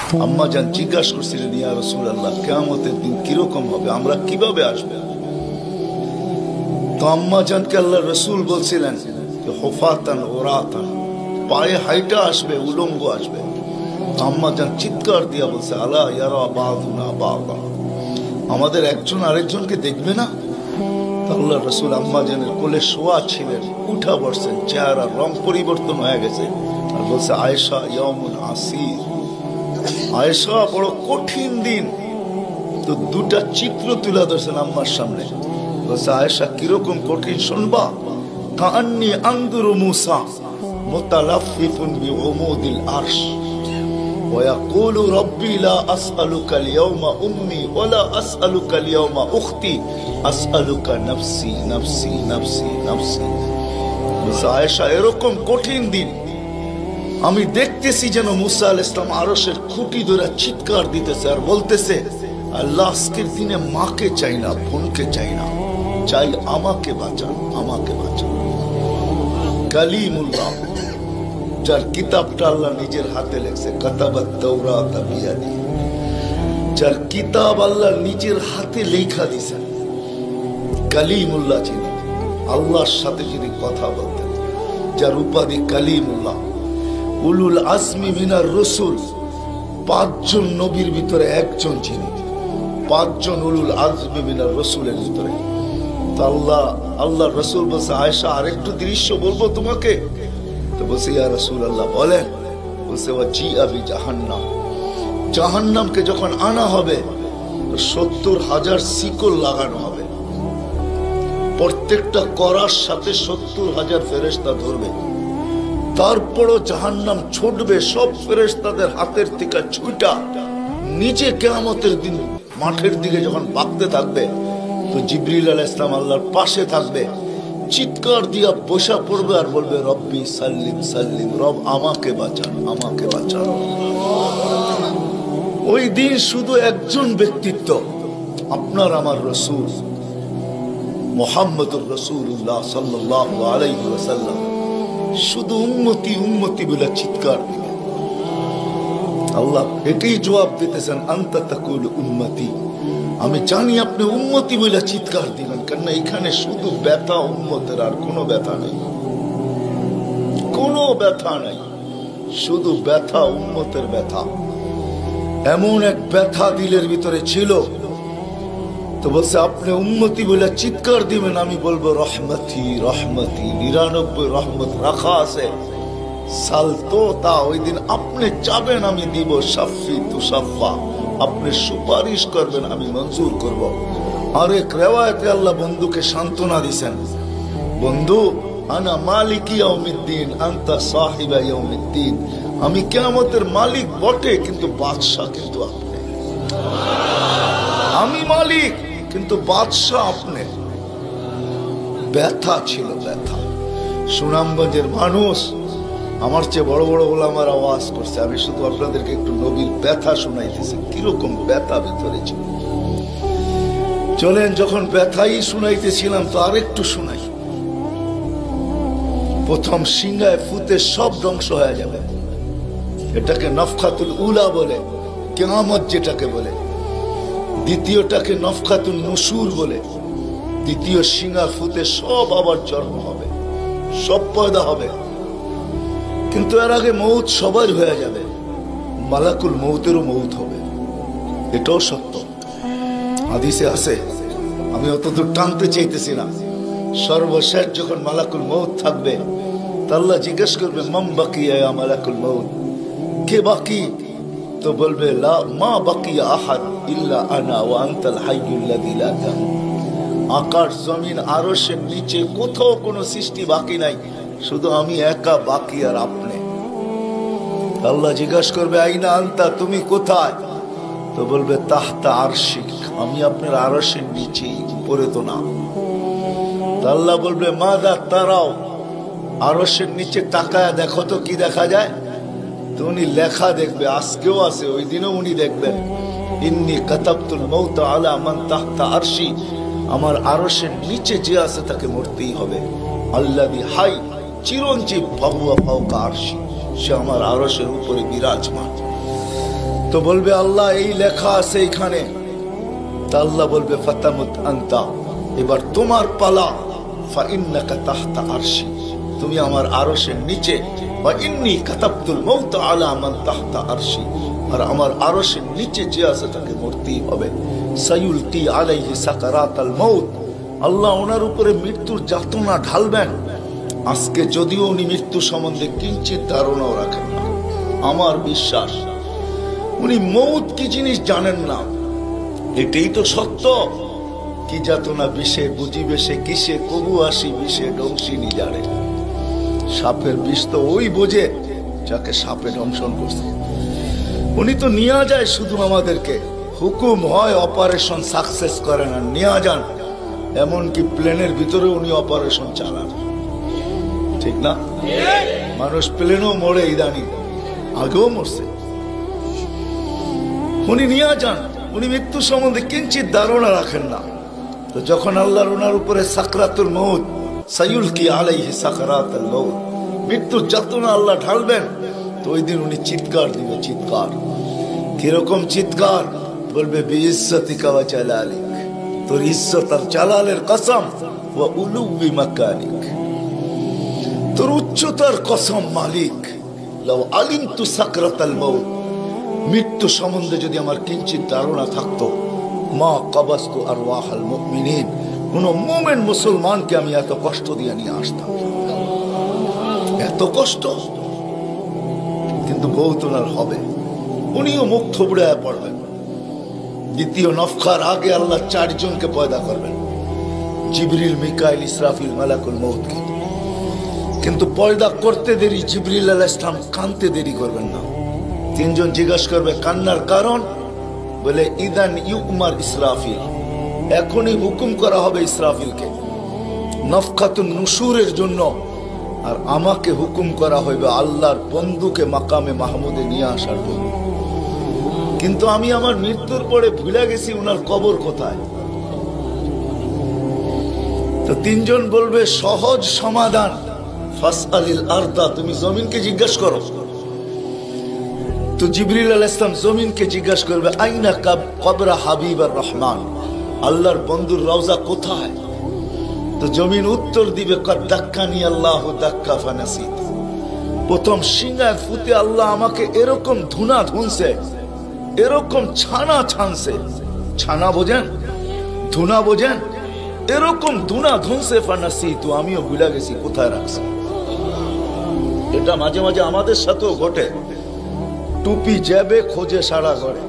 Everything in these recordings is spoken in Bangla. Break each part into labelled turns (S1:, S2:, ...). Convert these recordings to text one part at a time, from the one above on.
S1: আম্মা জান জিজ্ঞাসা করছিলেন, ইয়া রাসূলুল্লাহ, কিয়ামতের দিন কিরকম হবে, আমরা কিভাবে আসবে? তো আম্মা জানকে আল্লাহ রাসূল বলছিলেন যে হুফাতান ওরাতান, পায়ে হাইটা আসবে, উলঙ্গ আসবে। আম্মা জান চিৎকার দিয়া বলছে, আলা ইয়ারা বাদুনা বাদা, আমাদের একজন আরেকজনকে দেখবে না? আল্লাহ রাসূল আম্মা জানের কোলে শোয়া ছিলেন, উঠা বসছেন, চেহারার রং পরিবর্তন হয়ে গেছে, আর বলছে, আয়েশা ইয়াউমুন আসির, আয়েশা বড় কঠিন দিন। তো দুটা চিত্র তুলে ধরছেন আম্মার সামনে, বলছে, আয়েশা কিরকম কঠিন শুনবা? কাআন্নী আনদুরু মূসা মুতালাফফিফুন বিউমুদিল আরশ ওয়া ইয়াকুলু রাব্বি লা আসআলুকা আল-ইয়াওমা উম্মি ওয়া লা আসআলুকা আল-ইয়াওমা উখতি আসআলুকা নাফসি নাফসি নাফসি নাফসি। আয়েশা এরকম কঠিন দিন আমি দেখতেছি যেন মুসা আলাইহিস সালাম আরশের খুঁটি ধরে চিৎকার দিতেছে আর বলতেছে, আল্লাহ আজকের দিনে মাকে চাই না, বোনকে চাই না, চাই আমাকে বাঁচান, আমাকে বাঁচান। কালিমুল্লাহ, যার কিতাবটা আল্লাহ নিজের হাতে লেখছে, কাতাবাত তাওরাত বিয়াদি, যার কিতাব আল্লাহ নিজের হাতে লেখা দিয়েছেন, কালিমুল্লাহ যিনি, আল্লাহর সাথে যিনি কথা বলতেন, যার উপাধি কালিমুল্লাহ, উলুল আজমি মিনার রসুল, 5 জন নবীর ভিতরে একজন যিনি, 5 জন উলুল আজমি মিনার রসুলের ভিতরে। আল্লাহ রসুল বলছে, আয়েশা আরেকটু দৃশ্য বলবো তোমাকে? তো বলছে, ইয়া রাসূলুল্লাহ বলেন। বলছে, ওয়াজিআ বিজাহান্নাম, জাহান্নামকে যখন আনা হবে 70,000 শিকল লাগানো হবে, প্রত্যেকটা করার সাথে 70,000 ফেরেশতা ধরবে, তারপরও জাহান্নাম ছুটবে সব ফেরেশতাদের হাতের থেকে ছুটা নিচে কিয়ামতের দিন মাঠের দিকে যখন ভাগতে থাকবে, তো জিবরিল আলাইহিস সালাম আল্লাহর পাশে থাকবে, চিৎকার দিয়া বসা পড়বে আর বলবে, রব্বি সাল্লিম সাল্লিম, রব আমাকে বাঁচান, আমাকে বাঁচান। ওই দিন শুধু একজন ব্যক্তিত্ব, আপনার আমার রাসূল মুহাম্মদুর রাসূলুল্লাহ সাল্লাল্লাহু আলাইহি ওয়াসাল্লাম শুধু উম্মতি উম্মতি বলে চিৎকার দিবে। আল্লাহ এটাই জবাব দিতেছেন, আনতা তাকুলু উম্মতি, আমি জানি আপনি উম্মতি বলে চিৎকার দিবেন, কারণ এখানে শুধু ব্যথা উম্মতের, আর কোনো ব্যথা নেই, কোনো ব্যথা নাই, শুধু ব্যথা উম্মতের ব্যথা। এমন এক ব্যথা দিলের ভিতরে ছিল, তো বলছে আপনি উম্মতি বলে চিৎকার দিবেন, আমি বলবো রহমতি রহমতি, 99 রহমত রাখা আছে, সালতো তা, ওই দিন আপনি চাবেন আমি দিব, শাফি তুশাফা, আপনি সুপারিশ করবেন আমি মঞ্জুর করব। আর এক রিওয়ায়াতে আল্লাহ বন্ধুকে সান্ত্বনা দিবেন, বন্ধু আনা মালিক ইয়াউমিদ্দিন আনতা সাহিবা ইয়াউমিদ্দিন, আমি কিয়ামতের মালিক বটে কিন্তু বাদশা কিন্তু আপনি, আমি মালিক কিন্তু বাদশা আপনি। ব্যথা ছিল, ব্যথা। সুনামগঞ্জের মানুষ আমার চেয়ে বড় বড় ওলামার আওয়াজ করছে, আমি শুধু আপনাদেরকে একটু নবীর ব্যথা শুনাইতেছি, কিরকম ব্যথা ভিতরে ছিল। চলেন, যখন ব্যথাই শুনাইতেছিলাম তো আরেকটু শুনাই। প্রথম সিংহায় ফুতে সব ধ্বংস হয়ে যাবে, এটাকে নফখাতুল উলা বলে, কিয়ামত যেটাকে বলে। দ্বিতীয়টাকে নফখাতুল নুশুর বলে, দ্বিতীয় সিংহা ফুতে সব আবার জন্ম হবে, সব পয়দা হবে, কিন্তু এর আগে মৌত সবার হয়ে যাবে, মালাকুল মৌতেরও মৌত হবে, এটাও সত্য, হাদিসে আছে। আমি অতদূর টানতে চাইতেছি না। সর্বশেষ যখন মালাকুল মৌত থাকবে, তা আল্লাহ জিজ্ঞেস করবে, মান বাকিয়া ইয়া মালাকুল মৌত, কে বাকি? তো বলবে, লা মা বাকিয়া আহাদ ইল্লা আনা ওয়া আনতাল হাইয়ুল লাযী লা তামুত। আকাশ জমিন আরশের নিচে কোথাও কোনো সৃষ্টি বাকি নাই, শুধু আমি একা বাকি আর আপনি। আল্লাহ জিজ্ঞাসা করবে, আইনা আনতা, তুমি কোথায়? তো বলবে, তাহতা আরশিক, আমি আপনার আরশের নিচে, উপরে তো না। আল্লাহ বলবে, মাদা তারাও, আরশের নিচে তাকায় দেখো তো কি দেখা যায়? তো উনি লেখা দেখবে, আজকেও আছে, ওই দিনও উনি দেখবেন, ইন্নী কাতাবতুল মাউত আলা মান তাহতা আরশি, আমার আরশের নিচে যে আছে তাকে মরতেই হবে। আল্লাযী হাই, চিরঞ্জীব, ফাহুয়া ফাওকা আরশি, সে আমার আরশের উপরে বিরাজমান। তো বলবে আল্লাহ এই লেখা আছে এইখানে, তা আল্লাহ বলবে ফাতামুত আনতা, এবার তোমার পালা। ফাইন্নাকা তাহতা আরশি, তুমি আমার আরশের নিচে। ওয়া ইন্নী কাতাবতুল মাউত আলা মান তাহতা আরশি, আর আমার আরশের নিচে যে আছে তাকে মরতেই হবে। সায়ুলকি আলাইহি সাকারাতাল মাউত, আল্লাহ ওনার উপরে মৃত্যুর যাতনা ঢালবেন। আজকে যদিও উনি মৃত্যু সম্বন্ধে কিঞ্চিত ধারণাও রাখেন না, আমার বিশ্বাস উনি মৌত কি জিনিস জানেন না, এটাই তো সত্য। কি যাতনা বিষে বুঝিবে সে কিসে, কবু আসি বিষে ডংসিনি জানে। সাপের বিষ তো ওই বোঝে যাকে সাপে দংশন করছে। উনি তো নিয়ে যায় শুধু আমাদেরকে, হুকুম হয় অপারেশন সাকসেস করে না, নিয়ে যান। এমনকি প্লেনের ভিতরে উনি অপারেশন চালান, ঠিক না? মানুষ প্লেনও মরে ইদানি, আগেও মরছে। উনি নিয়ে যান, উনি মৃত্যু সম্বন্ধে কিঞ্চিত ধারণা রাখেন না। তো যখন আল্লাহর ওনার উপরে সাকরাতুল মউত, সায়ুলকি আলাইহি সাকরাতুল মউত, মৃত্যুর যাতনা আল্লাহ ঢালবেন, তো ওই দিন উনি চিৎকার দিবে, চিৎকার। কিরকম চিৎকার? বলবে বিইজ্জতিকা ওয়া জালালিক, তোর ইজ্জত আর জালালের কসম, ওয়া উলুবি মাকানিক, তোর উচ্চতার কসম মালিক। লাউ আলিমতু সাকরাতাল মউত, মৃত্যু সম্বন্ধে যদি আমার কিঞ্চিত ধারণা থাকতো, মা কবাস্তু আরওয়াহাল মুমিনিন, কোন মুমিন মুসলমানকে আমি এত কষ্ট দিয়ে নিয়ে আসতাম, এত কষ্ট। কিন্তু বহুত ওনার হবে, উনিও মুখ থুবড়ায় পড়বেন। দ্বিতীয় নফখার আগে আল্লাহ 4 জনকে পয়দা করবেন, জিবরিল, মিকাইল, ইসরাফিল, মালাকুল মউতকে। কিন্তু পয়দা করতে দেরি, জিবরিল আলাইহিস সালাম কানতে দেরি করবেন না। 3 জন জিজ্ঞাসা করবে কান্নার কারণ, বলে ইদান ইউমার ইসরাফিল, এখনই হুকুম করা হবে ইসরাফিলকে নফখাতুন নুশুরের জন্য, আর আমাকে হুকুম করা হইবে আল্লাহর বন্ধুকে মাকামে মাহমুদে নিয়ে আসার জন্য। কিন্তু আমি আমার মৃত্যুর পরে ভুলে গেছি উনার কবর কোথায়। তো 3 জন বলবে সহজ সমাধান, ফাসআলিল আরদা, তুমি জমিনকে জিজ্ঞাসা করো। তো জিবরিল আলাইহিস সালাম জমিনকে জিজ্ঞাসা করবে আইনা কবর হাবিবার রহমান, আল্লাহর বন্ধুর রওজা কোথায়? তো জমিন উত্তর দিবে কদ দাক্কানি আল্লাহু দাক্কা ফানাসিত, প্রথম সিংহায় ফুতে আল্লাহ আমাকে এরকম ধুনা ধুনছে, এরকম ছানা ছানছে। ছানা বোঝেন? ধুনা বোঝেন? এরকম ধুনা ধুনছে ফানাসিত, আমিও ভুলে গেছি কোথায় রাখছি। এটা মাঝে মাঝে আমাদের সাথেও ঘটে। টুপি যাবে খোঁজে সারা ঘরে,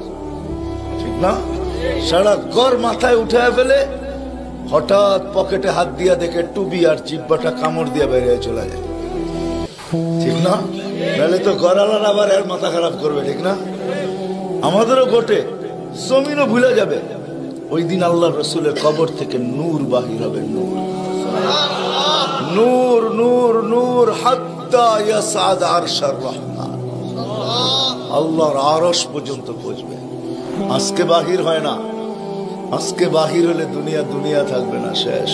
S1: ঠিক না? সারা ঘর মাথায় উঠায় ফেলে, হঠাৎ পকেটে হাত দিয়া দেখে টুপি আর জিব্বাটা কামড় দিয়ে বেরিয়ে চলে যায়, ঠিক না? নাহলে তো গড়ালার আবার এর মাথা খারাপ করবে, ঠিক না? আমাদেরও ঘটে, জমিনও ভুলে যাবে। ওই দিন আল্লাহ রসুলের কবর থেকে নূর বাহির হবে, নূর নূর নূর নূর হাত্তা ইয়াসাদ আরশার রহমান, আল্লাহর আরশ পর্যন্ত পৌঁছবে। আজকে বাহির হয় না, আজকে বাহির হলে দুনিয়া দুনিয়া থাকবে না, শেষ।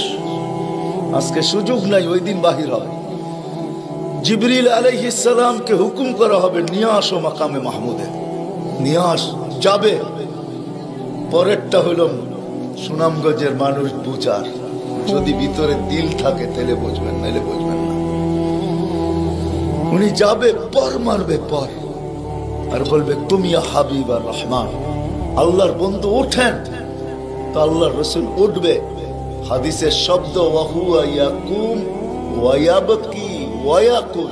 S1: আজকে সুযোগ নাই, ওই দিন বাহির হবে। জিবরিল আলাইহিস সালামকে হুকুম করা হবে নিয়ে আসো মাকামে মাহমুদে, নিয়ে আস, যাবে। পরেরটা হইল সুনামগঞ্জের মানুষ বুঝার, যদি ভিতরে দিল থাকে তাহলে বুঝবেন, নাহলে বুঝবেন না। উনি যাবে, পর মারবে পর, আর বলবে তুমি হাবিব আর রহমান, আল্লাহর বন্ধু ওঠেন। তো আল্লাহর রসুল উঠবে, হাদিসের শব্দ ওয়াহুয়া ইয়াকুম ওয়া ইয়াবকি ওয়া ইয়াকুল,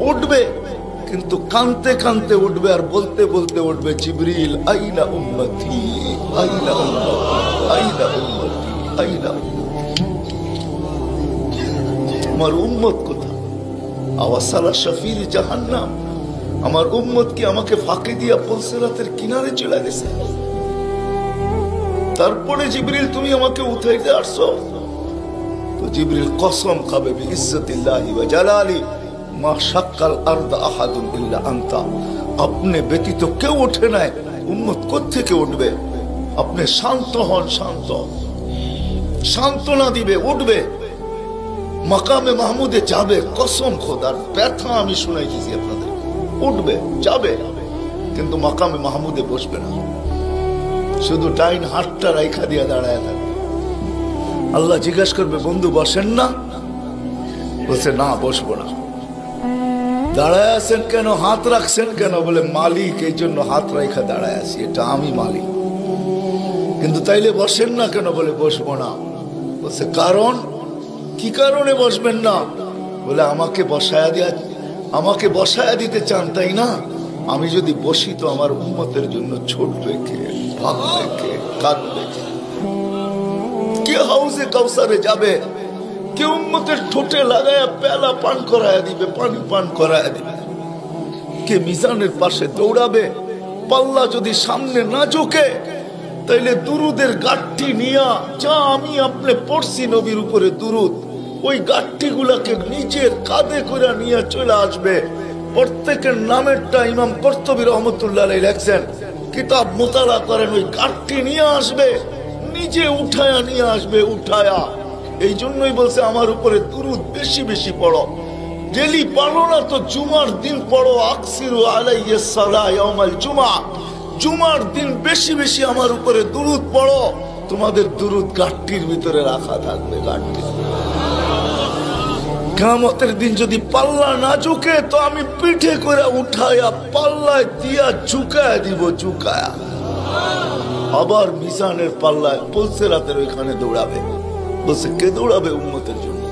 S1: উঠবে কিন্তু কানতে কানতে উঠবে, আর বলতে বলতে উঠবে জিবরিল আইনা উম্মতি আইনা উম্মতি আইনা উম্মতি আইনা উম্মতি, আমার উম্মত কোথায়? আওয়াসালা শাফির জাহান্নাম, আমার উম্মত কি আমাকে ফাঁকি দিয়া পুলসিরাতের কিনারে চলে গেছে? তারপরে জিবরিল তুমি আমাকে উঠাইতে আসছো। তো জিবরিল কসম খাবে বিইজ্জতিল্লাহি ওয়া জালালি মা শাক্কাল আরদ আহাদুন ইল্লা আনতা, আপনি ব্যতীত কেউ ওঠে নাই, উম্মত কোত্থেকে উঠবে? আপনি শান্ত হন, শান্ত, সান্ত্বনা দিবে, উঠবে, মাকামে মাহমুদে যাবে। কসম খোদার, ব্যথা আমি শুনাইতেছি আপনাদের, উঠবে, যাবে। কিন্তু মাকামে মাহমুদে বসবে না, শুধু ডাইন হাতটা রাইখা দিয়া দাঁড়ায় থাকবে। আল্লাহ জিজ্ঞাসা করবে, বন্ধু বসেন না? বলছে না, বসবো না। দাঁড়ায় আছেন কেন, হাত রাখছেন কেন? বলে মালিক এই জন্য হাত রাইখা দাঁড়ায় আছি, এটা আমি মালিক। কিন্তু তাইলে বসেন না কেন? বলে বসবো না। বলছে কারণ কি? কারণে বসবেন না? বলে আমাকে বসায়া দিতে চান তাই না? আমি যদি বসি তো আমার উম্মতের জন্য ছুটবে কে, ভাগবে কে, কাঁদবে কে? কে হাউজে কাউসারে যাবে? কে উম্মতের ঠোঁটে লাগায়া পেলা পান করায়া দিবে, পানি পান করায়া দিবে? কে মিজানের পাশে দৌড়াবে? পাল্লা যদি সামনে না ঝোঁকে তাইলে দুরুদের গাঠটি নিয়া, যা আমি আপনি পড়ছি নবীর উপরে দুরুদ, ওই গাঠটি গুলাকে নিজের কাঁধে করে নিয়ে চলে আসবে। প্রত্যেকের নামেরটা ইমাম কর্তুবী রহমতুল্লাহ আলাইহি লেখছেন, কিতাব মুতালা করেন, ওই গাঠটি নিয়ে আসবে, নিজে উঠায়া নিয়ে আসবে, উঠায়া। এই জন্যই বলছে আমার উপরে দুরুদ বেশি বেশি পড়ো। ডেলি পড়ো না তো জুমার দিন পড়ো, আকসিরু আলাইহিস সালাহ ইয়াউমাল জুমআ, জুমার দিন বেশি বেশি আমার উপরে দুরুদ পড়ো। তোমাদের দুরুদ গাঠটির ভিতরে রাখা থাকবে, গাঠটি। কিয়ামতের দিন যদি পাল্লা না ঝুঁকে তো আমি পিঠে করে উঠায়া পাল্লায় দিয়া ঝুঁকায়া দিব, ঝুঁকায়া। আবার মিজানের পাল্লায় পুলসিরাতের ওইখানে দৌড়াবে। বলছে কে দৌড়াবে উম্মতের জন্য?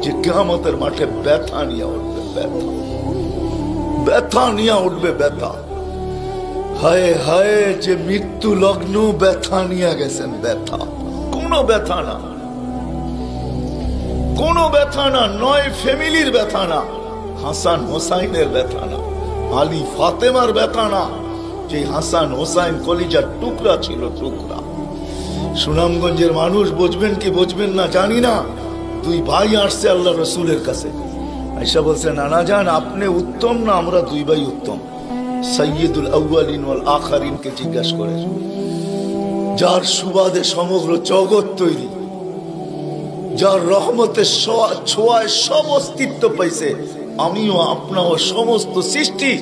S1: যে কিয়ামতের মাঠে ব্যথা নিয়ে উঠবে, ব্যথা, ব্যথা নিয়ে উঠবে, ব্যথা। হায় হায়, যে মৃত্যু লগ্ন ব্যথা নিয়ে গেছেন, ব্যথা। কোনো ব্যথা না, কোনো ব্যথা না, নয় ফ্যামিলির ব্যথা না, হাসান হোসাইনের ব্যথা না, আলী ফাতেমার ব্যথা না, যে হাসান হোসাইন কলিজার টুকরা ছিল, টুকরা। সুনামগঞ্জের মানুষ বুঝবেন কি বুঝবেন না জানি না, দুই ভাই আসছে আল্লাহ রসুলের কাছে, আয়েশা বলছে নানা জান আপনি উত্তম না আমরা দুই ভাই উত্তম? সাইয়্যিদুল আউয়ালিন ওয়াল আখিরিনকে জিজ্ঞাসা করে, যার সুবাদে সমগ্র জগৎ তৈরি, যার রহমতের ছোঁয়ায় সব অস্তিত্ব পাইছে, আমিও আপনাও সমস্ত সৃষ্টি,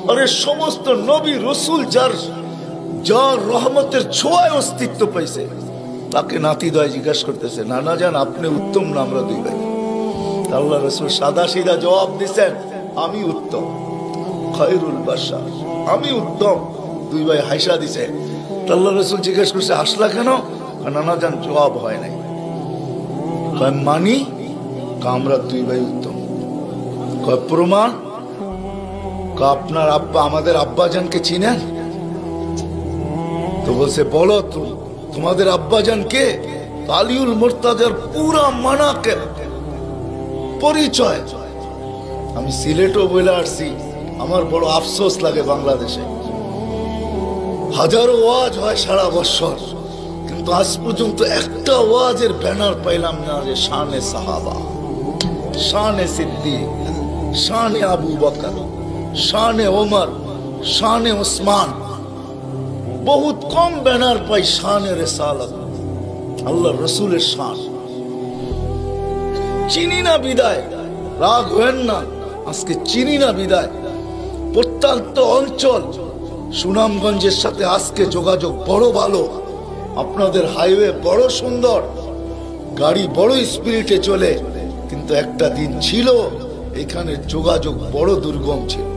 S1: আরে সমস্ত নবী রসুল যার রহমতের ছোঁয়ায় অস্তিত্ব পাইছে, তাকে নাতিদয় জিজ্ঞাসা করতেছে নানা জান আপনি উত্তম না আমরা দুই ভাই? আল্লাহ রসুল সাদা সিধা জবাব দিচ্ছেন, আমি উত্তম, খায়রুল বাশার, আমি উত্তম। দুই ভাই হাসা দিছে। আল্লাহ রসুল জিজ্ঞেস করছে হাসলা কেন? নানা জান জবাব হয় নাই। মানি আমরা দুই ভাই উত্তম। প্রমাণ? আপনার আব্বা আমাদের আব্বা জানকে চিনেন? তো বলছে বলো তোমাদের আব্বা জান কে? আলিউল মুর্তাজার পুরা মানাকে পরিচয়। আমি সিলেটও বলে আসছি, আমার বড় আফসোস লাগে বাংলাদেশে হাজারো ওয়াজ হয় সারা বছর, কিন্তু আজ পর্যন্ত একটা ওয়াজের ব্যানার পাইলাম না যে শানে সাহাবা, শানে সিদ্দিক, শানে আবু বকর, শানে ওমর, শানে ওসমান। বহুত কম ব্যানার পাই শানে রিসালাত, আল্লাহ রসুলের শান। চিনি না বিদায়, রাগ হবেন না, আজকে চিনি না বিদায়। প্রত্যন্ত অঞ্চল সুনামগঞ্জের সাথে আজকে যোগাযোগ বড় ভালো, আপনাদের হাইওয়ে বড় সুন্দর, গাড়ি বড় স্পিডে চলে, কিন্তু একটা দিন ছিল এখানে যোগাযোগ বড় দুর্গম ছিল।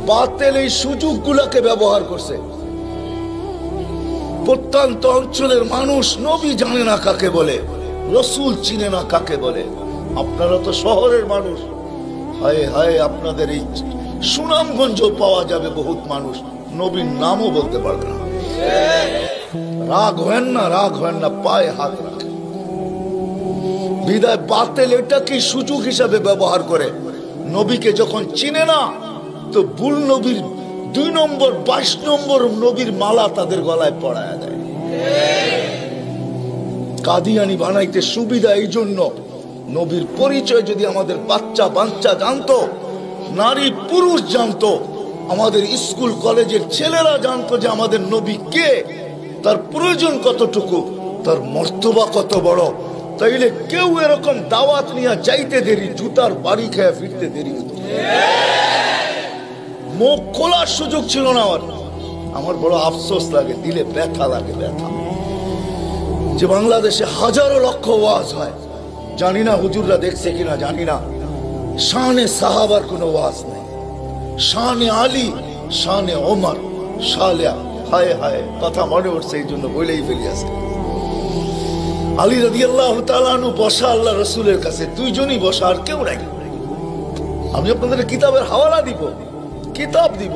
S1: বাতিল এই সুযোগগুলোকে ব্যবহার করছে। প্রত্যন্ত অঞ্চলের মানুষ নবী জানে না কাকে বলে, রসুল চিনে না কাকে বলে। আপনারা তো শহরের মানুষ, হায় হায় আপনাদের এই সুনামগঞ্জ পাওয়া যাবে বহুত মানুষ নবীর নামও বলতে পারবে না। রাগ হয় না, রাগ হয় না, পায়ে হাত রাখে। বিদায় বাতিল এটাকে সুযোগ হিসাবে ব্যবহার করে। নবীকে যখন চিনে না তো ভুল নবীর 2 নম্বর 22 নম্বর নবীর মালা তাদের গলায় পড়ায় দেয়। কাদিয়ানি বানাইতে সুবিধা এই জন্য, নবীর পরিচয় যদি আমাদের বাচ্চা বাচ্চা জানতো, নারী পুরুষ জানতো, আমাদের স্কুল কলেজের ছেলেরা জানতো যে আমাদের নবী কে, তার প্রয়োজন কতটুকু, তার মর্তবা কত বড়, তাইলে কেউ এরকম দাওয়াত নিয়ে যাইতে দেরি, জুতার বাড়ি খেয়ে ফিরতে দেরি হতো। মুখ খোলার সুযোগ ছিল না আমার বড় আফসোস লাগে, দিলে ব্যথা লাগে, ব্যথা যে বাংলাদেশে হাজারো লক্ষ ওয়াজ হয়, জানি না হুজুররা দেখছে কিনা জানি না, শানে সাহাবার কোনো ওয়াজ নেই, শানে আলী, শানে ওমর, শালিয়া, হায় হায় কথা মনে উঠছে এই জন্য বলেই ফেলি আছে। আলী রাদিয়াল্লাহু তাআলা আনহু বসা আল্লাহ রাসূলের কাছে, দুইজনই বসা, আর কেউ নাই। আমি আপনাদের কিতাবের হাওয়ালা দিব, কিতাব দিব।